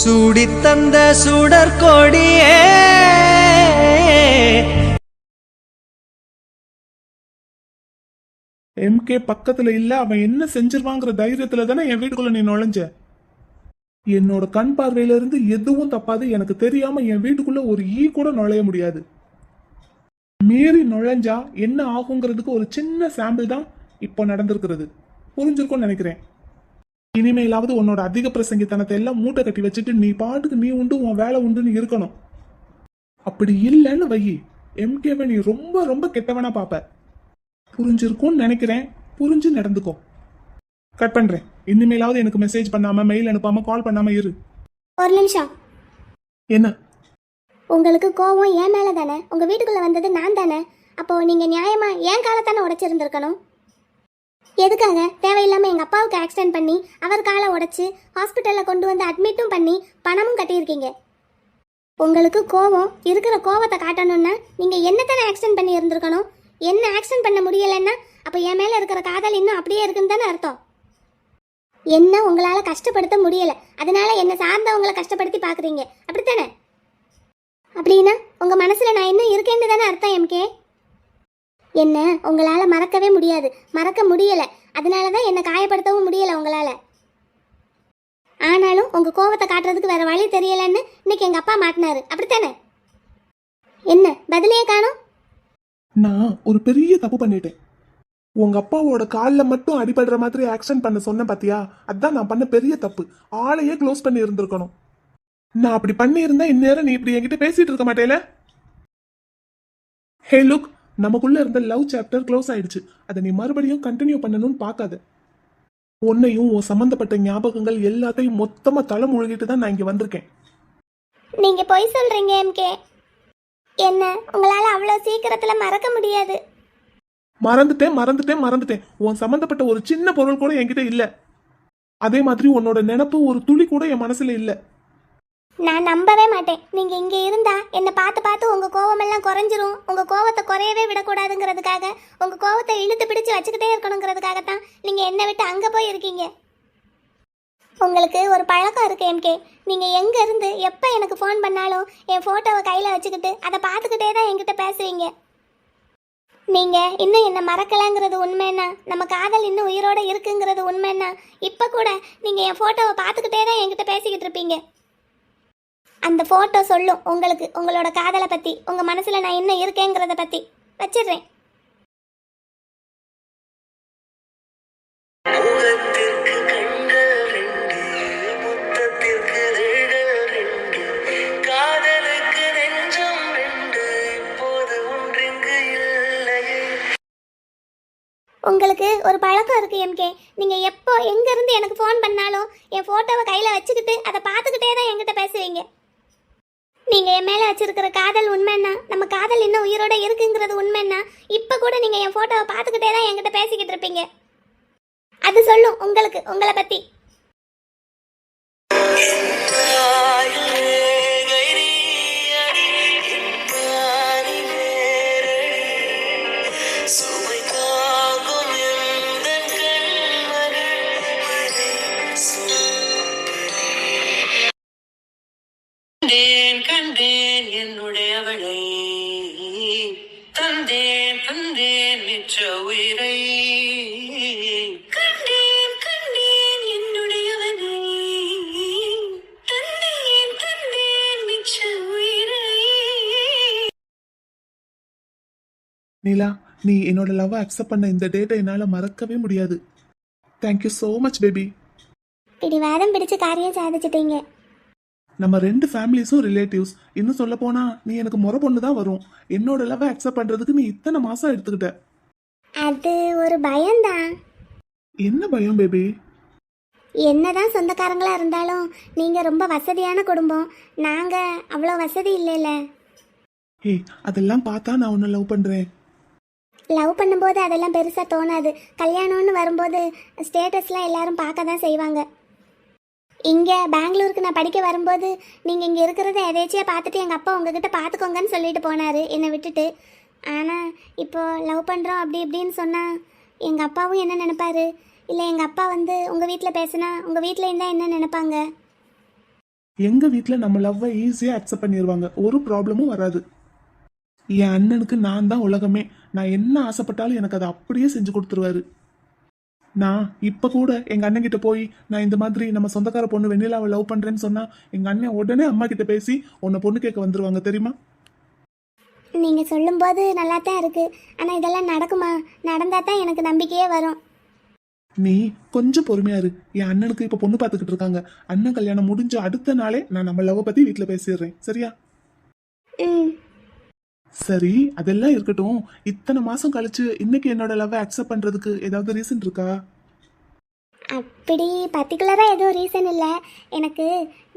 சூடித்தந்த சுடற்கொடியே MK பக்கத்துல இல்ல, அவன் என்ன செஞ்சிருவாங்கிற தைரியத்துல தானே என் வீட்டுக்குள்ள நீ நுழைஞ்ச. என்னோட கண் பார்வையில இருந்து எதுவும் தப்பாது. எனக்கு தெரியாம என் வீட்டுக்குள்ள ஒரு ஈ கூட நுழைய முடியாது. மீறி நுழைஞ்சா என்ன ஆகுங்கிறதுக்கு ஒரு சின்ன சாம்பிள் தான் இப்போ நடந்திருக்கிறது. புரிஞ்சிருக்கும்னு நினைக்கிறேன். இனிமேலாவது உன்னோட அதிக பிரசங்கித்தனத்தை எல்லாம் மூட்டை கட்டி வச்சுட்டு நீ பாட்டுக்கு நீ உண்டு உன் வேலை உண்டுன்னு இருக்கணும். அப்படி இல்லைன்னு வை, எம்கேவை நீ ரொம்ப ரொம்ப கெட்டவனா பாப்ப. புரிஞ்சிருக்கும்னு நினைக்கிறேன். புரிஞ்சு நடந்துக்கோ. கட் பண்றேன். இனிமேலாவது எனக்கு மெசேஜ் பண்ணாம, மெயில் அனுப்பாம, கால் பண்ணாம இரு. ஒரு நிமிஷம். என்ன? உங்களுக்கு கோவம் ஏன் மேல தானே? உங்க வீட்டுக்குள்ள வந்தது நான் தானே. அப்போ நீங்க நியாயமா ஏன் காலத்தானே உடைச்சிருந்திருக்கணும். எதுக்காக தேவையில்லாம எங்க அப்பாவுக்கு ஆக்சிடென்ட் பண்ணி அவர் காலை உடைச்சு ஹாஸ்பிட்டல்ல கொண்டு வந்து அட்மிட்டும் பண்ணி பணமும் கட்டியிருக்கீங்க. உங்களுக்கு கோவம் இருக்கிற கோவத்தை காட்டணும்னா நீங்க என்னத்தானே ஆக்சிடென்ட் பண்ணி இருந்திருக்கணும். என்ன ஆக்சிடென்ட் பண்ண முடியலைன்னா அப்ப என் மேல இருக்கிற காதல் இன்னும் அப்படியே இருக்குன்னு தானே அர்த்தம். என்ன உங்களால கஷ்டப்படுத்த முடியல, அதனால என்ன சார்ந்தவங்களை கஷ்டப்படுத்தி பாக்குறீங்க, அப்படித்தானே? அப்படின்னா உங்க மனசுல நான் இன்னும் இருக்கேன்னு தானே அர்த்தம். எம்கே, என்ன உங்களால மறக்கவே முடியாது, மறக்க முடியல, அதனாலதான் என்ன காயப்படுத்தவும் முடியல உங்களால. ஆனாலும் உங்க கோவத்தை காட்டுறதுக்கு வேற வழி தெரியலன்னு இன்னைக்கு எங்க அப்பா மாட்டினாரு, அப்படித்தானே? என்ன பதிலையே காணும்? நான் ஒரு பெரிய தப்பு பண்ணிட்டேன். உங்க அப்பாவோட காலில் மட்டும் அடிபடுற மாதிரி ஆக்ஷன் பண்ண சொன்ன பாத்தியா, அதான் நான் பண்ண பெரிய தப்பு. ஆளையே க்ளோஸ் பண்ணி இருந்திருக்கணும். நான் அப்படி பண்ணி இருந்தா இந்நேரம் நீ இப்படி என்கிட்ட பேசிட்டு இருக்க மாட்டேல. ஹே லுக், நமக்குள்ள இருந்த லவ் சாப்டர் க்ளோஸ் ஆயிடுச்சு. அதை நீ மறுபடியும் கண்டினியூ பண்ணணும்னு பார்க்காத. உன்னையும் உன் சம்பந்தப்பட்ட ஞாபகங்கள் எல்லாத்தையும் மொத்தமா தலை முழுகிட்டு தான் நான் இங்க வந்திருக்கேன். நீங்க பொய் சொல்றீங்க எம்கே. என்ன உங்களால அவ்வளவு சீக்கிரத்துல மறக்க முடியாது. மறந்துட்டேன். உன் சம்பந்தப்பட்ட ஒரு சின்ன பொருள் கூட என்கிட்ட இல்ல. அதே மாதிரி உன்னோட நினைப்பு ஒரு துளி கூட என் மனசுல இல்ல. நான் நம்பவே மாட்டேன். நீங்க இங்க இருந்தா என்ன பார்த்து பார்த்து உங்க கோவமெல்லாம் குறைஞ்சிரும். உங்க கோவத்தை குறையவே விடக்கூடாதுங்கிறதுக்காக, உங்க கோவத்தை இழுத்து பிடிச்சு வச்சுக்கிட்டே இருக்கணுங்கிறதுக்காகத்தான் நீங்க என்னை விட்டு அங்க போய் இருக்கீங்க. உங்களுக்கு ஒரு பழக்கம் இருக்கு எம்கே. நீங்க எங்க இருந்து எப்ப எனக்கு ஃபோன் பண்ணாலும் என் போட்டோவை கையில வச்சுக்கிட்டு அதை பார்த்துக்கிட்டே தான் என்கிட்ட பேசுவீங்க. நீங்க இன்னும் என்ன மறக்கலங்கிறது உண்மைன்னா, நம்ம காதல் இன்னும் உயிரோட இருக்குங்கிறது உண்மைன்னா, இப்ப கூட நீங்க என் போட்டோவை பார்த்துக்கிட்டே தான் என்கிட்ட பேசிக்கிட்டு இருப்பீங்க. அந்த போட்டோ சொல்லும் உங்களுக்கு உங்களோட காதலை பத்தி, உங்க மனசுல நான் என்ன இருக்கேங்கிறத பத்தி. வச்சிடுறேன். உங்களுக்கு ஒரு பழக்கம் இருக்கு எம்கே. நீங்க எப்போ எங்க இருந்து எனக்கு ஃபோன் பண்ணாலும் என் போட்டோவை கையில வச்சுக்கிட்டு அதை பார்த்துக்கிட்டே தான் என்கிட்ட பேசுவீங்க. நீங்க என் மேல வச்சிருக்கிற காதல் உண்மைன்னா, நம்ம காதல் இன்னும் உயிரோட இருக்குங்கிறது உண்மைன்னா, இப்ப கூட நீங்க என் போட்டோவை பார்த்துக்கிட்டே தான் என்கிட்ட பேசிக்கிட்டு இருப்பீங்க. அது சொல்லும் உங்களுக்கு உங்களை பத்தி. கண்டேன் என்னுடையவளை, தந்தேன் மிச்ச உயிரை. கண்டேன் என்னுடையவனை, தந்தேன் மிச்ச உயிரை. நீலா, நீ என்னோட லவ் அக்செப்ட் பண்ண இந்த டேட்டை என்னால மறக்கவே முடியாது. Thank you so much baby. பிடிவாதம் பிடிச்சு காரியம் சாதிச்சிட்டீங்க. நம்ம ரெண்டு ஃபேமிலிஸும் ரிலேட்டிவ்ஸ். இன்னும் சொல்ல போனா நீ எனக்கு முறை பொண்ணு தான் வரும். என்னோட லவ் அக்செப்ட் பண்றதுக்கு நீ இத்தனை மாசம் எடுத்துக்கிட்ட. அது ஒரு பயம்தான். என்ன பயம் பேபி? என்னதான் சொந்தக்காரங்களா இருந்தாலும் நீங்க ரொம்ப வசதியான குடும்பம், நாங்க அவ்வளோ வசதி இல்லைல்ல. ஏய், அதெல்லாம் பார்த்தா நான் உன்னை லவ் பண்றேன். லவ் பண்ணும்போது அதெல்லாம் பெருசாக தோணாது. கல்யாணம்னு வரும்போது ஸ்டேட்டஸ்லாம் எல்லாரும் பார்க்க தான் செய்வாங்க. இங்கே பெங்களூருக்கு நான் படிக்க வரும்போது நீங்கள் இங்கே இருக்கிறத எதேச்சியாக பார்த்துட்டு எங்கள் அப்பா உங்ககிட்ட பார்த்துக்கோங்கன்னு சொல்லிட்டு போனார் என்னை விட்டுட்டு. ஆனால் இப்போது லவ் பண்ணுறோம் அப்படி இப்படின்னு சொன்னால் எங்கள் அப்பாவும் என்ன நினைப்பாரு? இல்லை எங்கள் அப்பா வந்து உங்கள் வீட்டில் பேசுனா உங்கள் வீட்டில் இருந்தால் என்ன நினைப்பாங்க? எங்க வீட்ல நம்ம லவ்வை ஈஸியா அக்செப்ட் பண்ணிடுவாங்க, ஒரு ப்ராப்ளமும் வராது. என் அண்ணனுக்கு நான் தான் உலகமே. நான் என்ன ஆசைப்பட்டாலும் எனக்கு அதை அப்படியே செஞ்சு கொடுத்துருவாரு. நான் இப்ப கூட எங்க அண்ணன் கிட்ட போய் நான் இந்த மாதிரி நம்ம சொந்தக்கார பொண்ணு வெண்ணிலாவை லவ் பண்றேன்னு சொன்னா எங்க அண்ணன் உடனே அம்மா கிட்ட பேசி உன்னை பொண்ணு கேட்க வந்துருவாங்க தெரியுமா? நீங்கள் சொல்லும்போது நல்லா தான் இருக்குது, ஆனால் இதெல்லாம் நடக்குமா? நடந்தால் தான் எனக்கு நம்பிக்கையே வரும். நீ கொஞ்சம் பொறுமையா இரு. என் அண்ணனுக்கு இப்ப பொண்ணு பார்த்துக்கிட்டு இருக்காங்க. அண்ணன் கல்யாணம் முடிஞ்ச அடுத்த நாளே நான் நம்ம லவ் பத்தி வீட்டுல பேசிடுறேன், சரியா? ம். சரி, அதெல்லாம் இருக்கட்டும். இத்தனை மாசம் கழிச்சு இன்னைக்கு என்னோட லவ்வை அக்செப்ட் பண்றதுக்கு ஏதாவது ரீசன் இருக்கா? அப்படி பர்டிகுலராக எதுவும் ரீசன் இல்லை. எனக்கு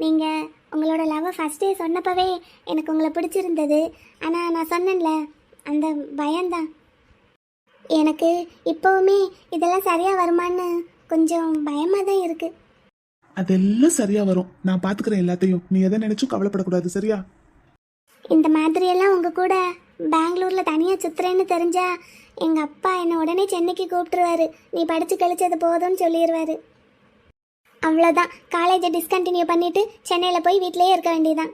நீங்கள் உங்களோட லவ்வை ஃபஸ்ட்டே சொன்னப்பவே எனக்கு உங்களை பிடிச்சிருந்தது. ஆனால் நான் சொன்னேன்ல, அந்த பயம்தான். எனக்கு இப்போவுமே இதெல்லாம் சரியாக வருமான்னு கொஞ்சம் பயமாக தான் இருக்குது. அதெல்லாம் சரியா வரும். நான் பாத்துக்கிறேன் எல்லாத்தையும். நீ எதை நினைச்சும் கவலைப்படக்கூடாது, சரியா? இந்த மாதிரியெல்லாம் உங்கள் கூட பெங்களூரில் தனியாக சுற்றுறேன்னு தெரிஞ்சா எங்கள் அப்பா என்னை உடனே சென்னைக்கு கூப்பிட்டுருவாரு. நீ படித்து கழிச்சது போதும்னு சொல்லிடுவாரு. அவ்வளோதான், காலேஜை டிஸ்கண்டினியூ பண்ணிவிட்டு சென்னையில் போய் வீட்டிலேயே இருக்க வேண்டியதான்.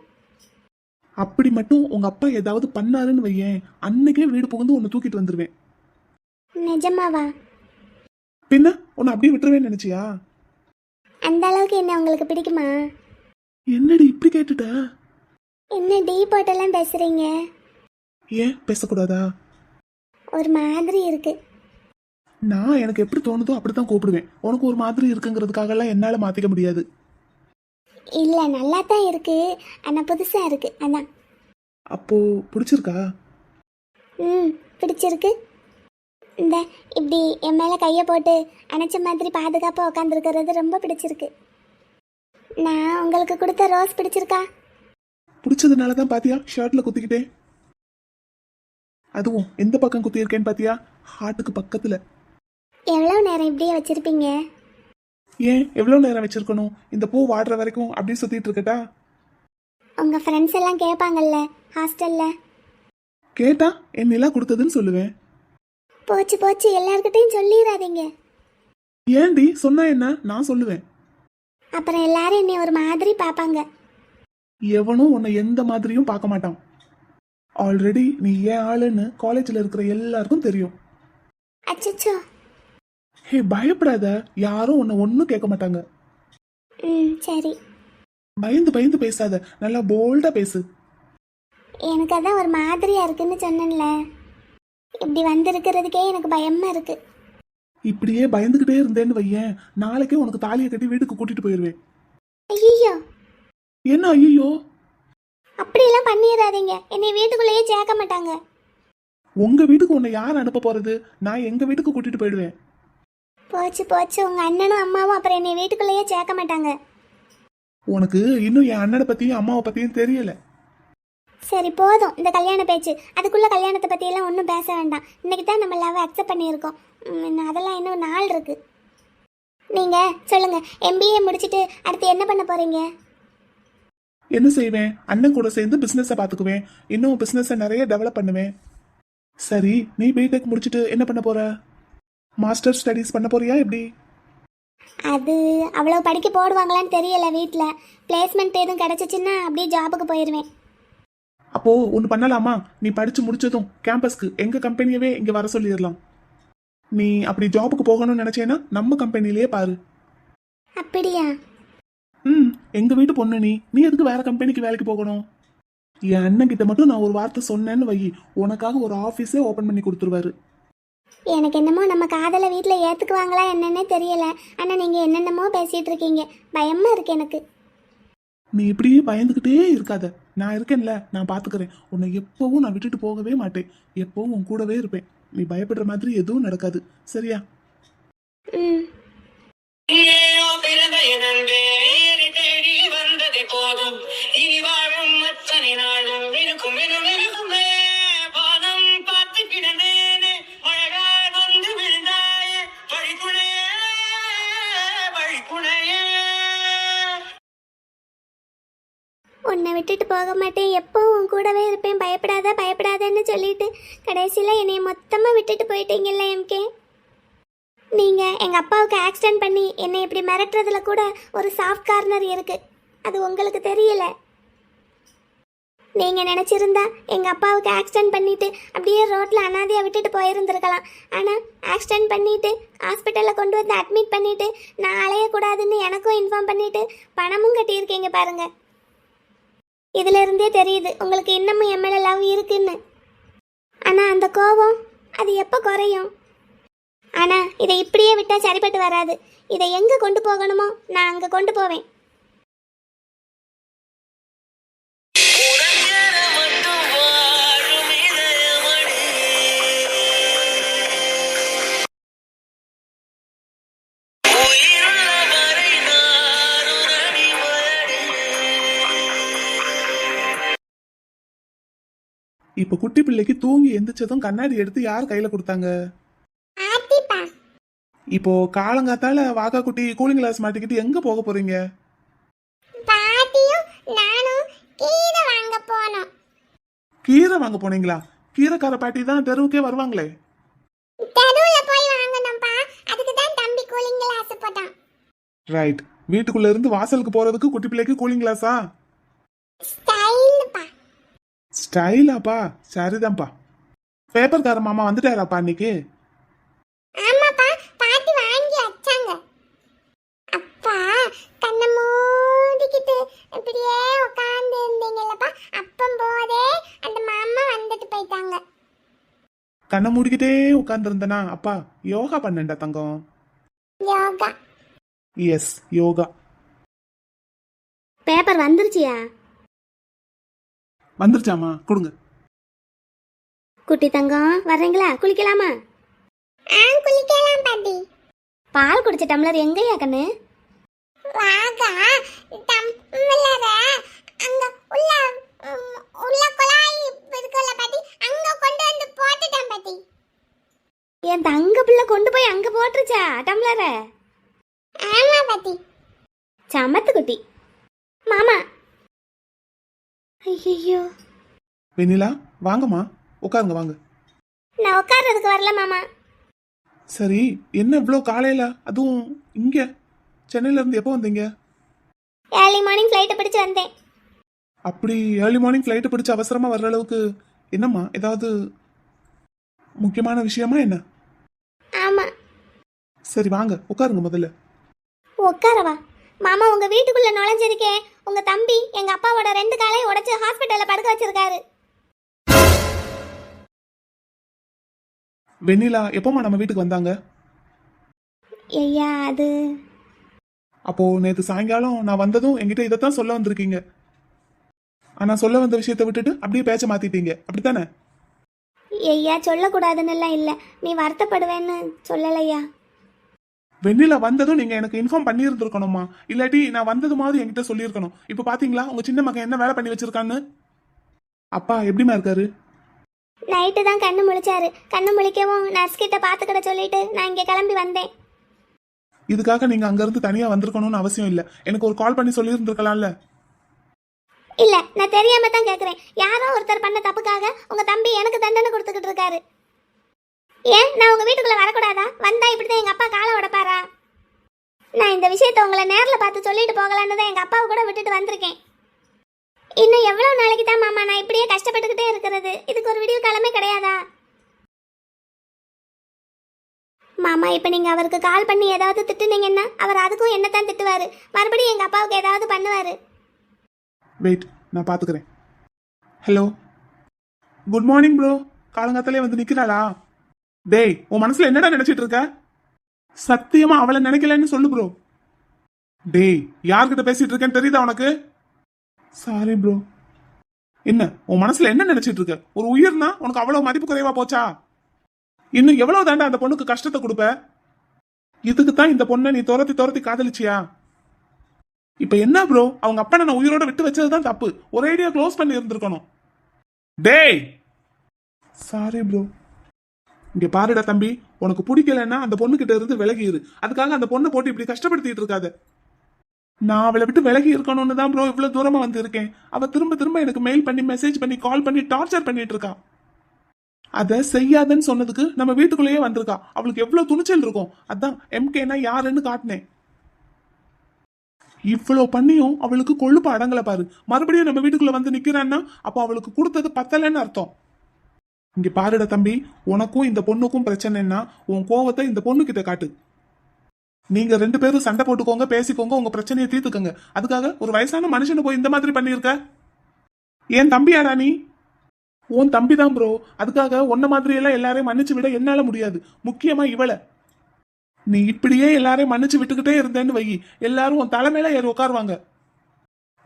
அப்படி மட்டும் உங்க அப்பா ஏதாவது பண்ணாருன்னு வையேன், அன்னைக்கே வீடு புகுந்து உன்னை தூக்கிட்டு வந்துருவேன். நிஜமாவா? பின்ன உன்னை அப்படியே விட்டுருவேன்னு நினைச்சியா? அந்த அளவுக்கு என்ன உங்களுக்கு பிடிக்குமா? என்னடி இப்படி கேட்டுட்ட? என்ன டீ போட்டெல்லாம் பேசுகிறீங்க? ஏன் பேசக்கூடாதா? ஒரு மாதிரி இருக்கு. நான் எனக்கு எப்படி தோணுதோ அப்படித்தான் கூப்பிடுவேன். உனக்கு ஒரு மாதிரி இருக்குங்கிறதுக்காக எல்லாம் என்னால மாத்திக்க முடியாது. இல்லை, நல்லா தான் இருக்கு, ஆனால் புதுசாக இருக்கு, அதான். அப்போ பிடிச்சிருக்கா? ம், பிடிச்சிருக்கு. இந்த இப்படி என் மேலே கையை போட்டு அணைச்ச மாதிரி பாதுகாப்பாக உட்காந்துருக்கிறது ரொம்ப பிடிச்சிருக்கு. நான் உங்களுக்கு கொடுத்த ரோஸ் பிடிச்சிருக்கா? பிடிச்சதுனால தான் பாத்தியா ஷர்ட்ல குத்திக்கிட்டேன். அதுவும் எந்த பக்கம் குத்திருக்கேன்னு பாத்தியா? ஹார்ட்டுக்கு பக்கத்துல. எவ்வளோ நேரம் இப்படியே வச்சிருப்பீங்க? ஏன் எவ்வளவு நேரம் வச்சிருக்கணும்? இந்த பூ வாடுற வரைக்கும் அப்படியே சுத்திட்டு இருக்கட்டா? உங்கள் ஃப்ரெண்ட்ஸ் எல்லாம் கேட்பாங்கல்ல ஹாஸ்டலில். கேட்டா என் நிலா கொடுத்ததுன்னு சொல்லுவேன். போச்சு போச்சு, எல்லார்கிட்டையும் சொல்லிடாதீங்க. ஏன்டி சொன்னா என்ன? நான் சொல்லுவேன். அப்புறம் எல்லாரும் என்னை ஒரு மாதிரி பார்ப்பாங்க. எவனும் உன்னை எந்த மாதிரியும் பார்க்க மாட்டான். ஆல்ரெடி நீ ஏன் ஆளுன்னு காலேஜ்ல இருக்கிற எல்லாருக்கும் தெரியும். அச்சச்சோ. ஹே, பயப்படாத. யாரும் உன்னை ஒன்னும் கேட்க மாட்டாங்க. ம், சரி. பயந்து பயந்து பேசாத, நல்லா போல்டா பேசு. எனக்கு அதான் ஒரு மாதிரியா இருக்குன்னு சொன்னேன்ல, இப்படி வந்திருக்கிறதுக்கே எனக்கு பயமா இருக்கு. இப்படியே பயந்துகிட்டே இருந்தேன்னு வையேன், நாளைக்கே உனக்கு தாலியை கட்டி வீட்டுக்கு கூட்டிட்டு போயிருவேன். ஐயோ, என்ன ஐயோ? அப்படியெல்லாம் பண்ணிடாதீங்க, என்னை வீட்டுக்குள்ளேயே சேர்க்க மாட்டாங்க. உங்க வீட்டுக்கு உன்னை யார் அனுப்ப போறது? நான் எங்க வீட்டுக்கு கூட்டிட்டு போயிடுவேன். போச்சு போச்சு, உங்க அண்ணனும் அம்மாவும் அப்புறம் என்னை வீட்டுக்குள்ளேயே சேர்க்க மாட்டாங்க. உனக்கு இன்னும் என் அண்ணனை பத்தியும் அம்மாவை பத்தியும் தெரியல. சரி போதும் இந்த கல்யாண பேச்சு. அதுக்குள்ள கல்யாணத்தை பற்றியெல்லாம் ஒன்றும் பேச வேண்டாம். இன்னைக்கு தான் நம்ம லவ் அக்செப்ட் பண்ணியிருக்கோம். அதெல்லாம் இன்னும் நாள் இருக்கு. நீங்கள் சொல்லுங்கள், எம்பிஏ முடிச்சுட்டு அடுத்து என்ன பண்ண போகிறீங்க? என்ன செய்வேன்? அண்ணன் கூட சேர்ந்து பிசினஸை பார்த்துக்குவேன். இன்னும் பிசினஸை நிறைய டெவலப் பண்ணுவேன். சரி, நீ பிடெக் முடிச்சுட்டு என்ன பண்ண போற? மாஸ்டர் ஸ்டடீஸ் பண்ண போறியா எப்படி? அது அவ்வளோ படிக்க போடுவாங்களான்னு தெரியல. வீட்டில் பிளேஸ்மெண்ட் எதுவும் கிடச்சிச்சின்னா அப்படியே ஜாபுக்கு போயிடுவேன். அப்போ ஒன்று பண்ணலாமா? நீ படிச்சு முடிச்சதும் கேம்பஸ்க்கு எங்க கம்பெனியவே இங்க வர சொல்லிடலாம். நீ அப்படி ஜாபுக்கு போகணும்னு நினைச்சேன்னா நம்ம கம்பெனிலேயே பாரு. அப்படியா? எங்க வீட்டு பொண்ணு நீ நீ எதுக்கு வேற கம்பெனிக்கு வேலைக்கு போகணும்? என் அண்ணன் கிட்ட மட்டும் நான் ஒரு வார்த்தை சொன்னேன்னு வை, உனக்காக ஒரு ஆஃபீஸே ஓபன் பண்ணி கொடுத்துருவாரு. எனக்கு என்னமோ நம்ம காதலை வீட்டில் ஏற்றுக்குவாங்களா என்னன்னே தெரியல. ஆனால் நீங்கள் என்னென்னமோ பேசிகிட்டு இருக்கீங்க, பயமாக இருக்கு எனக்கு. நீ இப்படியே பயந்துக்கிட்டே இருக்காத. நான் இருக்கேன்ல, நான் பாத்துக்கிறேன். உன்னை எப்பவும் நான் விட்டுட்டு போகவே மாட்டேன். எப்பவும் உன் கூடவே இருப்பேன். நீ பயப்படுற மாதிரி எதுவும் நடக்காது, சரியா? ம். ஏனோ பிறந்த என் அன்பே, என்னை தேடி வந்ததே போதும். இனி வாழும் அத்தனை நாளும் இருக்கும் இன்னும் இருக்குமே. வானம் பார்த்து கிடந்தேனே, மழையாய் வந்து விழுந்தாயே, வழித்துணையே, வழித்துணையே. உன்னை விட்டுட்டு போக மாட்டேன், எப்பவும் உன் கூடவே இருப்பேன், பயப்படாத பயப்படாதன்னு சொல்லிட்டு கடைசியில் என்னை மொத்தமாக விட்டுட்டு போயிட்டீங்கல்ல எம்கே. நீங்கள் எங்கள் அப்பாவுக்கு ஆக்சிடென்ட் பண்ணி என்னை இப்படி மிரட்டுறதுல கூட ஒரு சாஃப்ட் கார்னர் இருக்குது. அது உங்களுக்கு தெரியல. நீங்க நினைச்சிருந்தா எங்க அப்பாவுக்கு ஆக்சிடென்ட் பண்ணிட்டு அப்படியே ரோட்ல அனாதையா விட்டுட்டு போயிருந்திருக்கலாம். ஆனா ஆக்சிடென்ட் பண்ணிட்டு ஹாஸ்பிட்டல்ல கொண்டு வந்து அட்மிட் பண்ணிட்டு நான் அலையக்கூடாதுன்னு எனக்கும் இன்ஃபார்ம் பண்ணிட்டு பணமும் கட்டியிருக்கீங்க பாருங்க. இதுல இருந்தே தெரியுது உங்களுக்கு இன்னமும் என் மேல லவ் இருக்குன்னு. ஆனா அந்த கோபம் அது எப்போ குறையும்? ஆனா இதை இப்படியே விட்டா சரிப்பட்டு வராது. இதை எங்க கொண்டு போகணுமோ நான் அங்க கொண்டு போவேன். உனக்கென மட்டும் வாழும் இதயமடி. உயிருள்ள வரை நான் உன் அடிமையடி. இப்ப குட்டி பிள்ளைக்கு தூங்கி எந்திரிச்சதும் கண்ணாடி எடுத்து யார் கையில கொடுத்தாங்க? ஆத்திப்பா. இப்போ காலங்காத்தால வாக்கா குட்டி கூலிங் கிளாஸ் மாட்டிக்கிட்டு எங்க போக போறீங்க? பாட்டியும் நானும் கீரை வாங்க போனோம். கீரை வாங்க போனீங்களா? கீரைக்கார பாட்டி தான் தெருவுக்கே வருவாங்களே. தெருவுல போய் வாங்கணும்பா. அதுக்கு தான் தம்பி கூலிங் கிளாஸ் போட்டான். ரைட். வீட்டுக்குள்ள இருந்து வாசலுக்கு போறதுக்கு குட்டி பிள்ளைக்கு கூலிங் கிளாஸா? ஸ்டைல்ப்பா. ஸ்டைலாப்பா? சரிதான்ப்பா. பேப்பர்கார மாமா வந்துட்டாராப்பா இன்னைக்கு? ஆமாப்பா, பாட்டி வாங்கி வச்சாங்க. அப்பா கண்ணை மூடிக்கிட்டு இப்படியே உட்கார்ந்து இருந்தீங்கல்லப்பா, அப்பம் போதே அந்த மாமா வந்துட்டு போயிட்டாங்க. கண்ணை மூடிக்கிட்டே உட்கார்ந்துருந்தனா? அப்பா யோகா பண்ணேன்டா தங்கம். யோகா. எஸ், யோகா. பேப்பர் வந்துருச்சியா? வந்துருச்சாமா? கொடுங்க. குட்டி தங்கம் வர்றீங்களா? குளிக்கலாமா? குளிக்கலாம் பாட்டி. பால் குடிச்ச டம்ளர் எங்கயா கண்ணு? வாகா டம்ளர அங்க உள்ள குழாய் இருக்குல்ல பாட்டி, அங்க கொண்டு வந்து போட்டுட்டேன் பாட்டி. என் தங்க பிள்ளை கொண்டு போய் அங்க போட்டுருச்சா டம்ளர? ஆமா பாட்டி. சமத்து குட்டி. மாமா. ஐயோ. வெண்ணிலா வாங்கம்மா, உட்காருங்க வாங்க. நான் உட்கார்றதுக்கு வரல மாமா. சரி, என்ன இவ்வளோ காலையில, அதுவும் இங்க சென்னையில இருந்து எப்போ வந்தீங்க? ஏர்லி மார்னிங் ஃப்ளைட்டை பிடிச்சு வந்தேன். அப்படி ஏர்லி மார்னிங் ஃப்ளைட்டை பிடிச்சு அவசரமா வர்ற அளவுக்கு என்னம்மா, ஏதாவது முக்கியமான விஷயமா என்ன? ஆமா. சரி வாங்க உட்காருங்க முதல்ல. உட்காரவா? மாமா உங்க வீட்டுக்குள்ள நுழைஞ்சிருக்கேன். உங்க தம்பி எங்க அப்பாவோட 2 காலையும் உடைச்சு ஹாஸ்பிட்டல்ல படுக்க வச்சிருக்காரு. வெண்ணிலா எப்போம்மா நம்ம வீட்டுக்கு வந்தாங்க? ஐயா அது அப்போ நேற்று சாயங்காலம் நான் வந்ததும் என்கிட்ட இதைத்தான் சொல்ல வந்திருக்கீங்க. ஆனா சொல்ல வந்த விஷயத்தை விட்டுட்டு அப்படியே பேச்ச மாத்திட்டீங்க, அப்படித்தானே? ஐயா சொல்லக்கூடாதுன்னு எல்லாம் இல்ல, நீ வருத்தப்படுவேன்னு சொல்லலையா. வெண்ணிலா வந்ததும் நீங்க எனக்கு இன்ஃபார்ம் பண்ணியிருந்திருக்கணுமா? இல்லாட்டி நான் வந்தது மாதிரி என்கிட்ட சொல்லியிருக்கணும். இப்போ பாத்தீங்களா உங்க சின்ன மகன் என்ன வேலை பண்ணி வச்சிருக்கான்னு? அப்பா எப்படிமா இருக்காரு? நைட்டு தான் கண்ணு முழிச்சாரு. கண்ணு முழிக்கவும் நர்ஸ் கிட்ட பாத்துக்கிட சொல்லிட்டு நான் இங்க கிளம்பி வந்தேன். இதுக்காக நீங்க அங்க இருந்து தனியா வந்திருக்கணும்னு அவசியம் இல்ல. எனக்கு ஒரு கால் பண்ணி சொல்லியிருந்திருக்கலாம்ல. இல்ல, நான் தெரியாம தான் கேக்குறேன். யாரோ ஒருத்தர் பண்ண தப்புக்காக உங்க தம்பி எனக்கு தண்டனை கொடுத்துக்கிட்டு இருக்காரு. ஏன் நான் உங்க வீட்டுக்குள்ள வரக்கூடாதா? வந்தா இப்படிதான் எங்க அப்பா காலை உடைப்பாரா? நான் இந்த விஷயத்த உங்களை நேர்ல பார்த்து சொல்லிட்டு போகலான்னு தான் எங்க அப்பாவை கூட விட்டுட்டு வந்திருக்கேன். இன்னும் எவ்வளவு நாளைக்கு தான் மாமா நான் இப்படியே கஷ்டப்பட்டுக்கிட்டே இருக்கிறது? இதுக்கு ஒரு விடிவு காலமே கிடையாதா? மாமா இப்ப நீங்க அவருக்கு கால் பண்ணி ஏதாவது திட்டுனீங்கன்னா அவர் அதுக்கும் என்னத்தான் திட்டுவாரு. மறுபடியும் எங்க அப்பாவுக்கு ஏதாவது பண்ணுவாரு. வெயிட், நான் பாத்துக்கிறேன். Hello, good morning bro. காலங்காத்தாலே வந்து நிக்கிறாளா? டேய், உன் மனசுல என்னடா நினைச்சிட்டு இருக்க? சத்தியமா அவளை நினைக்கலன்னு சொல்லு ப்ரோ. டேய், யார்கிட்ட பேசிட்டு இருக்கேன்னு தெரியுதா உனக்கு? Sorry bro. என்ன உன் மனசுல என்ன நினைச்சிட்டு இருக்க? ஒரு உயிர்னா உனக்கு அவ்வளவு மதிப்பு குறைவா போச்சா? இன்னும் எவ்வளவு தாண்டா அந்த பொண்ணுக்கு கஷ்டத்தை கொடுப்ப? இதுக்கு தான் இந்த பொண்ணை நீ துரத்தி துரத்தி காதலிச்சியா? இப்ப என்ன ப்ரோ, அவங்க அப்பனை நான் உயிரோட விட்டு வச்சதுதான் தப்பு. ஒரு ஐடியா க்ளோஸ் பண்ணி இருந்திருக்கணும். டேய் சாரி ப்ரோ. இங்க பாருடா தம்பி, உனக்கு பிடிக்கலன்னா அந்த பொண்ணு கிட்ட இருந்து விலகிரு. அதுக்காக அந்த பொண்ணை போட்டு இப்படி கஷ்டப்படுத்திட்டு இருக்காத. நான் அவளை விட்டு விலகி இருக்கணும்னு தான் ப்ரோ இவ்வளவு தூரமா வந்து இருக்கேன். அவ திரும்ப திரும்ப எனக்கு மெயில் பண்ணி மெசேஜ் பண்ணி கால் பண்ணி டார்ச்சர் பண்ணிட்டு இருக்கா. அதை செய்யாதன்னு சொன்னதுக்கு நம்ம வீட்டுக்குள்ளேயே வந்திருக்கா. அவளுக்கு எவ்வளவு துணிச்சல் இருக்கும். அதான் எம்கேனா யாருன்னு காட்டினேன். இவ்வளவு பண்ணியும் அவளுக்கு கொழுப்பு அடங்கல பாரு. மறுபடியும் நம்ம வீட்டுக்குள்ள வந்து நிக்கிறான்னா அப்போ அவளுக்கு கொடுத்தது பத்தலன்னு அர்த்தம். இங்க பாருடா தம்பி, உனக்கும் இந்த பொண்ணுக்கும் பிரச்சனைன்னா உன் கோவத்தை இந்த பொண்ணு கிட்ட காட்டு. நீங்க 2 பேரும் சண்டை போட்டுக்கோங்க, பேசிக்கோங்க, உங்க பிரச்சனையை தீர்த்துக்கோங்க. அதுக்காக ஒரு வயசான மனுஷனை போய் இந்த மாதிரி பண்ணிருக்க? ஏன் தம்பியாடா நீ? உன் தம்பி தான் ப்ரோ. அதுக்காக உன்ன மாதிரி எல்லாம் எல்லாரையும் மன்னிச்சு விட என்னால முடியாது. முக்கியமா இவளை. நீ இப்படியே எல்லாரையும் மன்னிச்சு விட்டுக்கிட்டே இருந்தேன்னு வை, எல்லாரும் உன் தலைமையில ஏறி உட்காருவாங்க.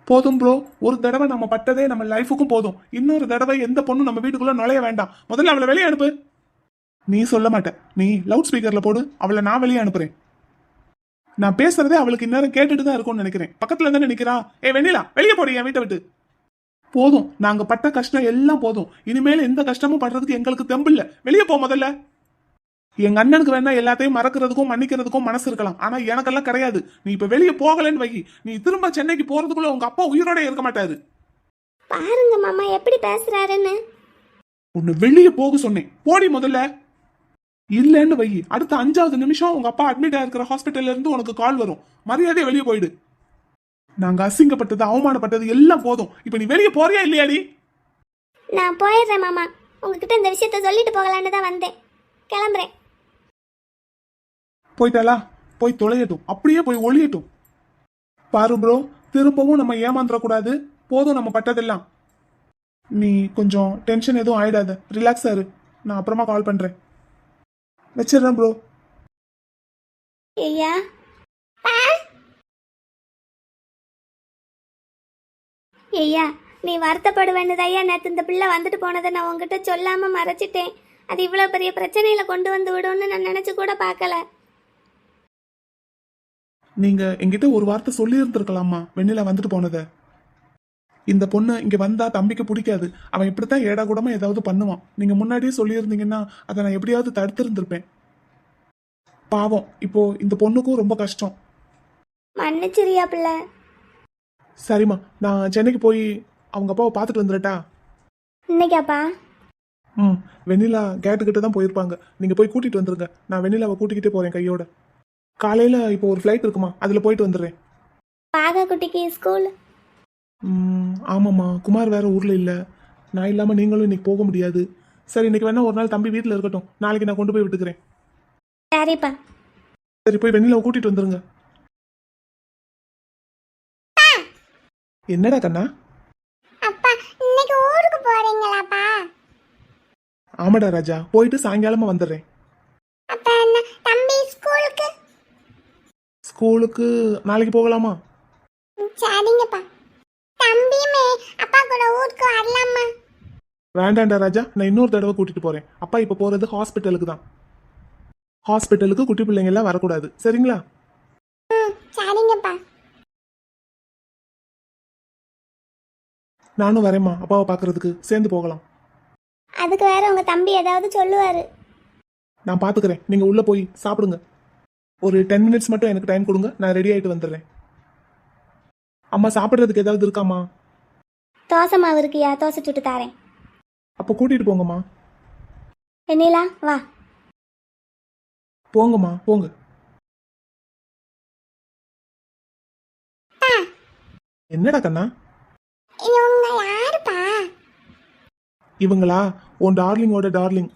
போதும் ப்ரோ, ஒரு தடவை நம்ம பட்டதே நம்ம லைஃபுக்கும் போதும். இன்னொரு தடவை எந்த பொண்ணும் நம்ம வீட்டுக்குள்ள நுழைய வேண்டாம். முதல்ல அவளை வெளியே அனுப்பு. நீ சொல்ல மாட்ட, நீ லவுட் ஸ்பீக்கர்ல போடு, அவளை நான் வெளியே அனுப்புறேன். நான் பேசுறதே அவளுக்கு இந்நேரம் கேட்டுட்டு தான் இருக்கும்னு நினைக்கிறேன். பக்கத்துல தானே நிக்கிறா. வெண்ணிலா, வெளியே போடு என் வீட்டை விட்டு. போதும், நாங்க பட்ட கஷ்டம் எல்லாம் போதும். இனிமேல் எந்த கஷ்டமும் படுறதுக்கு எங்களுக்கு தெம்பு இல்ல. வெளியே போ முதல்ல. எங்க அண்ணனுக்கு வேணா எல்லாத்தையும் மறக்கிறதுக்கும் மன்னிக்கிறதுக்கும் மனசு இருக்கலாம், ஆனா எனக்கெல்லாம் கிடையாது. நீ இப்ப வெளியே போகலன்னு வை, நீ திரும்ப சென்னைக்கு போறதுக்குள்ள உங்க அப்பா உயிரோட இருக்க மாட்டாரு. பாருங்க மாமா எப்படி பேசுறாருன்னு. உன்னை வெளியே போக சொன்னேன், போடி முதல்ல. இல்லன்னு வை, அடுத்த 5வது நிமிஷம் உங்க அப்பா அட்மிட் ஆயிருக்கிற ஹாஸ்பிட்டல்ல இருந்து உனக்கு கால் வரும். மரியாதையை வெளியே போயிடு. நாங்க அசிங்கப்பட்டது அவமானப்பட்டது எல்லாம் போதும். இப்ப நீ வெளியே போறியா இல்லையாடி? நான் போயிடுறேன் மாமா. உங்ககிட்ட இந்த விஷயத்த சொல்லிட்டு போகலான்னு தான் வந்தேன். கிளம்புறேன். போயிட்டாளா? போய் தொலையட்டும், அப்படியே போய் ஒளியட்டும். பாரு ப்ரோ, திரும்பவும் நம்ம ஏமாந்துடக்கூடாது. போதும் நம்ம பட்டதெல்லாம். நீ கொஞ்சம் டென்ஷன் எதுவும் ஆயிடாத, ரிலாக்ஸா இரு. நான் அப்புறமா கால் பண்றேன். வச்சிடுறேன் ப்ரோ. ஐயா, ஐயா நீ வருத்தப்படுவேன்னு ஐயா நேற்று இந்த பிள்ளை வந்துட்டு போனதை நான் உங்ககிட்ட சொல்லாம மறைச்சிட்டேன். அது இவ்வளவு பெரிய பிரச்சனையில கொண்டு வந்து விடும்னு நான் நினைச்சு கூட பார்க்கல. நீங்க என்கிட்ட ஒரு வார்த்தை சொல்லி இருந்திருக்கலாமா வெண்ணிலா வந்துட்டு போனத. இந்த பொண்ணு இங்க வந்தா தம்பிக்கு பிடிக்காது, அவன் இப்படித்தான் ஏடா கூடமா ஏதாவது பண்ணுவான். நீங்க முன்னாடியே சொல்லியிருந்தீங்கன்னா அதை நான் எப்படியாவது தடுத்திருந்திருப்பேன். பாவம், இப்போ இந்த பொண்ணுக்கும் ரொம்ப கஷ்டம். மன்னிச்சிரியா பிள்ளை. சரிம்மா, நான் சென்னைக்கு போய் அவங்க அப்பாவை பார்த்துட்டு வந்துடட்டா? இன்னைக்காப்பா? வெண்ணிலா கேட்டுக்கிட்ட தான் போயிருப்பாங்க. நீங்க போய் கூட்டிட்டு வந்துருங்க. நான் வெண்ணிலாவை கூட்டிக்கிட்டே போறேன் கையோட. காலையில இப்போ ஒரு ஃப்ளைட் இருக்குமா, அதுல போயிட்டு வந்துடுறேன். பாகா குட்டிக்கு ஸ்கூல்? ஆமாம்மா, குமார் வேற ஊர்ல இல்ல. நான் இல்லாம நீங்களும் இன்னைக்கு போக முடியாது. சரி, இன்னைக்கு வேணா ஒரு நாள் தம்பி வீட்டில் இருக்கட்டும், நாளைக்கு நான் கொண்டு போய் விட்டுக்கிறேன். சரிப்பா. சரி, போய் வெண்ணிலாவை கூட்டிட்டு வந்துருங்க. என்னடா கண்ணா? அப்பா இன்னைக்கு ஊருக்கு போறீங்களாப்பா? ஆமாடா ராஜா, போயிட்டு சாயங்காலமா வந்துடுறேன். அப்ப என்ன தம்பி ஸ்கூலுக்கு? ஸ்கூலுக்கு நாளைக்கு போகலாமா? சரிங்கப்பா. தம்பியுமே அப்பா கூட ஊருக்கு வரலாமா? வேண்டாண்டா ராஜா, நான் இன்னொரு தடவை கூட்டிட்டு போறேன். அப்பா இப்ப போறது ஹாஸ்பிட்டலுக்கு தான். ஹாஸ்பிட்டலுக்கு குட்டி பிள்ளைங்க எல்லாம் வரக்கூடாது, சரிங்களா? சரிங்கப்பா. நானும் வரேம்மா, அப்பாவை பாக்குறதுக்கு சேர்ந்து போகலாம். அதுக்கு வேற உங்க தம்பி ஏதாவது சொல்லுவாரு. நான் பாத்துக்கிறேன், நீங்க உள்ள போய் சாப்பிடுங்க. ஒரு 10 மினிட்ஸ் மட்டும் எனக்கு டைம் கொடுங்க, நான் ரெடி ஆயிட்டு வந்துடுறேன். அம்மா சாப்பிட்றதுக்கு ஏதாவது இருக்காமா? தோசை மாவு இருக்கியா? தோசை சுட்டு தாரேன். அப்போ கூட்டிட்டு போங்கம்மா. வெண்ணிலா வா. போங்கம்மா போங்க. என்னடா கண்ணா? இவங்க யாருப்பா? இவங்களா உன் டார்லிங்கோட டார்லிங்.